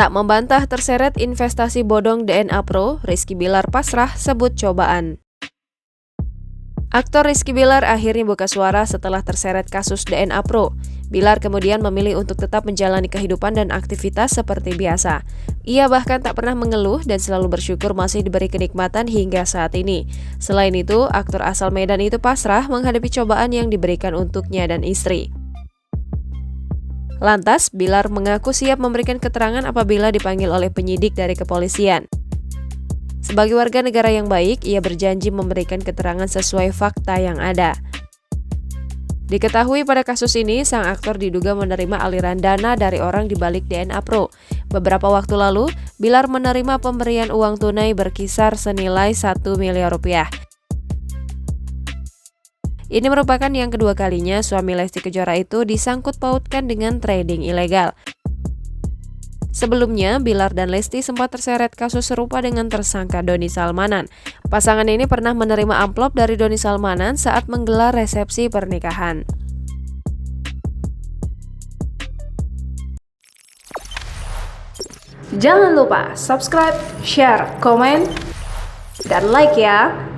Tak membantah terseret investasi bodong DNA Pro, Rizky Bilar pasrah sebut cobaan. Aktor Rizky Bilar akhirnya buka suara setelah terseret kasus DNA Pro. Bilar kemudian memilih untuk tetap menjalani kehidupan dan aktivitas seperti biasa. Ia bahkan tak pernah mengeluh dan selalu bersyukur masih diberi kenikmatan hingga saat ini. Selain itu, aktor asal Medan itu pasrah menghadapi cobaan yang diberikan untuknya dan istri. Lantas, Bilar mengaku siap memberikan keterangan apabila dipanggil oleh penyidik dari kepolisian. Sebagai warga negara yang baik, ia berjanji memberikan keterangan sesuai fakta yang ada. Diketahui pada kasus ini, sang aktor diduga menerima aliran dana dari orang di balik DNA Pro. Beberapa waktu lalu, Bilar menerima pemberian uang tunai berkisar senilai 1 miliar rupiah. Ini merupakan yang kedua kalinya suami Lesti Kejora itu disangkut pautkan dengan trading ilegal. Sebelumnya, Bilar dan Lesti sempat terseret kasus serupa dengan tersangka Doni Salmanan. Pasangan ini pernah menerima amplop dari Doni Salmanan saat menggelar resepsi pernikahan. Jangan lupa subscribe, share, komen, dan like ya!